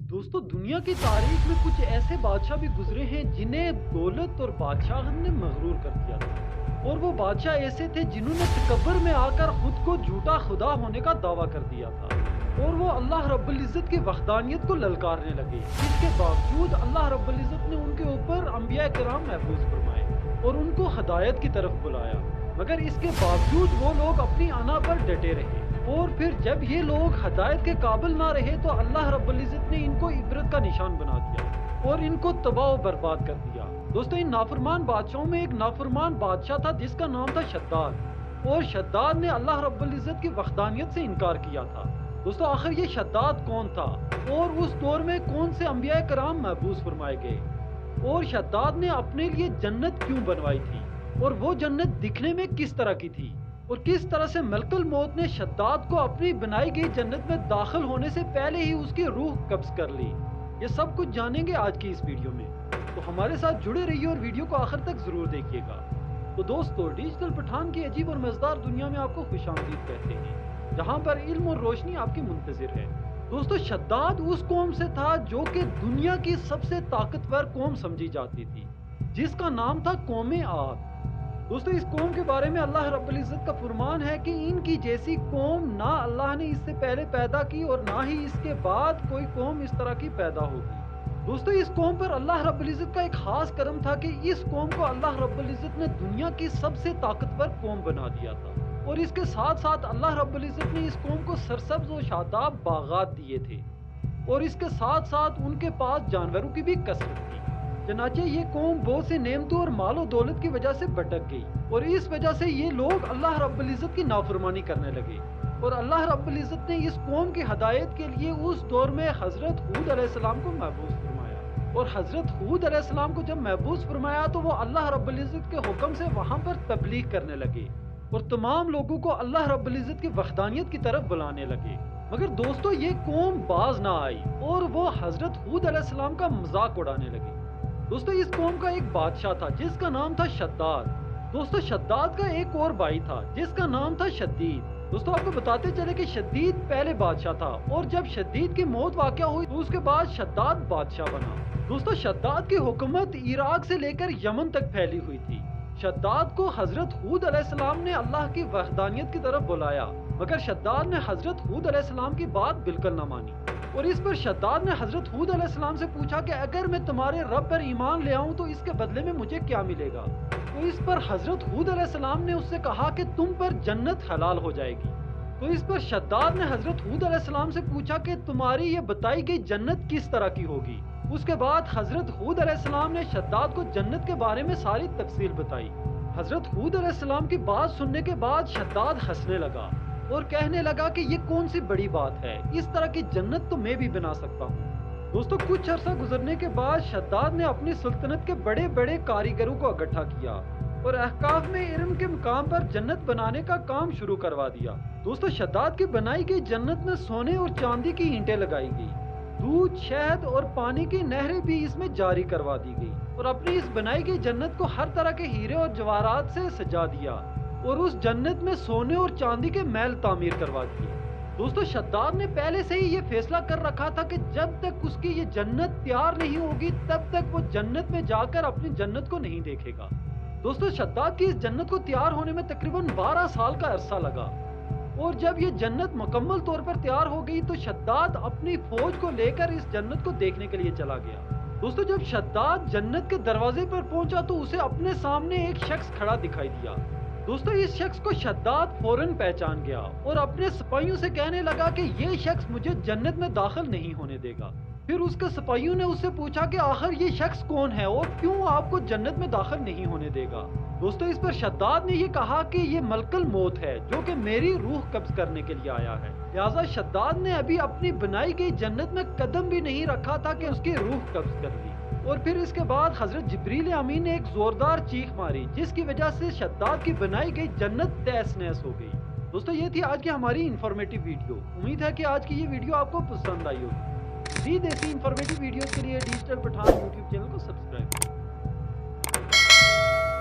दोस्तों, दुनिया की तारीख में कुछ ऐसे बादशाह भी गुजरे हैं जिन्हें दौलत और बादशाह ने मगरूर कर दिया था। और वो बादशाह ऐसे थे जिन्होंने तकब्बुर में आकर खुद को झूठा खुदा होने का दावा कर दिया था और वो अल्लाह रब्बुल इज्जत की वहदानियत को ललकारने लगे। इसके बावजूद अल्लाह रब्बुल इज्जत ने उनके ऊपर अंबिया किराम महफूज फरमाए और उनको हदायत की तरफ बुलाया, मगर इसके बावजूद वो लोग अपनी अना पर डटे रहे। और फिर जब ये लोग हदायत के काबिल ना रहे तो अल्लाह रब्बुल इज्जत ने इनको इबरत का निशान बना दिया और इनको तबाह और बर्बाद कर दिया। दोस्तों, इन नाफरमान बादशाहों में एक नाफरमान बादशाह था जिसका नाम था शद्दाद, और शद्दाद ने अल्लाह रब्बुल इज्जत की वहदानियत से इनकार किया था। दोस्तों, आखिर ये शद्दाद कौन था और उस दौर में कौन से अंबिया कराम महबूस फरमाए गए, और शद्दाद ने अपने लिए जन्नत क्यों बनवाई थी, और वो जन्नत दिखने में किस तरह की थी, और किस तरह से मलकुल मौत ने शद्दाद को अपनी बनाई गई जन्नत में दाखिल होने से पहले ही उसकी रूह कब्ज कर ली। ये सब कुछ जानेंगे आज की इस वीडियो में, तो हमारे साथ जुड़े रहिए और वीडियो को आखिर तक जरूर देखिएगा। तो दोस्तों, डिजिटल पठान की अजीब और मजेदार दुनिया में आपको खुशामदीद कहते हैं, जहाँ पर इल्म और रोशनी आपकी मुंतजिर है। दोस्तों, शद्दाद उस कौम से था जो कि दुनिया की सबसे ताकतवर कौम समझी जाती थी, जिसका नाम था कौम आद। दोस्तों, इस कौम के बारे में अल्लाह रब्बुल इज्जत का फरमान है कि इनकी जैसी कौम ना अल्लाह ने इससे पहले पैदा की और ना ही इसके बाद कोई कौम इस तरह की पैदा होगी। दोस्तों, इस कौम पर अल्लाह रब्बुल इज्जत का एक खास करम था कि इस कौम को अल्लाह रब्बुल इज्जत ने दुनिया की सबसे ताकतवर कौम बना दिया था, और इसके साथ साथ अल्लाह रब्बुल इज्जत ने इस कौम को सरसब्ज और शादाब बागात दिए थे, और इसके साथ साथ उनके पास जानवरों की भी कसरत थी। चनाचे ये कौम बहुत से नेमतों और मालो दौलत की वजह से भटक गई, और इस वजह से ये लोग अल्लाह रब्बुल इज्जत की नाफरमानी करने लगे। और अल्लाह रब्बुल इज्जत ने इस कौम की हदायत के लिए उस दौर में हजरत हूद अलैहिस्सलाम को महबूस फरमाया, और हजरत हूद अलैहिस्सलाम को जब महबूस फरमाया तो वो अल्लाह रब्बुल इज्जत के हुक्म से वहां पर तबलीग करने लगे और तमाम लोगों को अल्लाह रब्बुल इज्जत की वहदानियत की तरफ बुलाने लगे। मगर दोस्तों, ये कौम बाज ना आई और वो हजरत हूद अलैहिस्सलाम का मजाक उड़ाने लगी। दोस्तों, इस कौम का एक बादशाह था जिसका नाम था शद्दाद। दोस्तों, शद्दाद का एक और भाई था जिसका नाम था शद्दीद। दोस्तों, आपको बताते चले कि शद्दीद पहले बादशाह था, और जब शद्दीद की मौत वाक़या हुई तो उसके बाद शद्दाद बादशाह बना। दोस्तों, शद्दाद की हुकूमत इराक से लेकर यमन तक फैली हुई थी। शद्दाद को हजरत हूद अलैहिस्सलाम ने अल्लाह की वहदानियत की तरफ बुलाया, मगर शद्दाद ने हजरत हूद अलैहिस्सलाम की बात बिल्कुल ना मानी, और इस पर शद्दाद ने हजरत हूद अलैहिस्सलाम से पूछा कि अगर मैं तुम्हारे रब पर ईमान ले आऊं तो इसके बदले में मुझे क्या मिलेगा। तो इस पर हजरत हूद अलैहिस्सलाम ने उससे कहा कि तुम पर जन्नत हलाल हो जाएगी। तो इस पर शद्दाद ने हजरत हूद अलैहिस्सलाम से पूछा कि तुम्हारी ये बताई गई जन्नत किस तरह की होगी। उसके बाद हजरत हूद अलैहिस्सलाम ने शद्दाद को जन्नत के बारे में सारी तफसील बताई। हजरत हूद अलैहिस्सलाम की बात सुनने के बाद शद्दाद हंसने लगा और कहने लगा कि ये कौन सी बड़ी बात है, इस तरह की जन्नत तो मैं भी बना सकता हूँ। दोस्तों, कुछ अरसा गुजरने के बाद शद्दाद ने अपनी सुल्तनत के बड़े बड़े कारीगरों को इकट्ठा किया और अहकाफ में इल्म के मुकाम पर जन्नत बनाने का काम शुरू करवा दिया। दोस्तों, शद्दाद की बनाई गई जन्नत में सोने और चांदी की ईंटें लगाई गई, दूध, शहद और पानी की नहरें भी इसमें जारी करवा दी गई, और अपनी इस बनाई गई जन्नत को हर तरह के हीरे और जवाहरात से सजा दिया, और उस जन्नत में सोने और चांदी के महल तामीर करवा दिए। दोस्तों, शद्दाद ने पहले से ही ये फैसला कर रखा था कि जब तक उसकी ये जन्नत तैयार नहीं होगी तब तक वो जन्नत में जाकर अपनी जन्नत को नहीं देखेगा। दोस्तों, शद्दाद की इस जन्नत को तैयार होने में तकरीबन 12 साल का अरसा लगा, और जब ये जन्नत मुकम्मल तौर पर तैयार हो गई तो शद्दाद अपनी फौज को लेकर इस जन्नत को देखने के लिए चला गया। दोस्तों, जब शद्दाद जन्नत के दरवाजे पर पहुंचा तो उसे अपने सामने एक शख्स खड़ा दिखाई दिया। दोस्तों, इस शख्स को शद्दाद फौरन पहचान गया और अपने सिपाहियों से कहने लगा कि ये शख्स मुझे जन्नत में दाखिल नहीं होने देगा। फिर उसके सिपाहियों ने उससे पूछा कि आखिर ये शख्स कौन है और क्यों आपको जन्नत में दाखिल नहीं होने देगा। दोस्तों, इस पर शद्दाद ने ये कहा कि ये मलकुल मौत है जो कि मेरी रूह कब्ज करने के लिए आया है। लिहाजा शद्दाद ने अभी अपनी बनाई गई जन्नत में कदम भी नहीं रखा था कि उसकी रूह कब्ज कर ली। और फिर इसके बाद हजरत जिब्रील अमीन ने एक जोरदार चीख मारी जिसकी वजह से शद्दाद की बनाई गई जन्नत तहस नहस हो गई। दोस्तों, ये थी आज की हमारी इंफॉर्मेटिव वीडियो। उम्मीद है कि आज की ये वीडियो आपको पसंद आई होगी। मज़ीद ऐसी इंफॉर्मेटिव वीडियोस के लिए डिजिटल पठान यूट्यूब चैनल को सब्सक्राइब करें।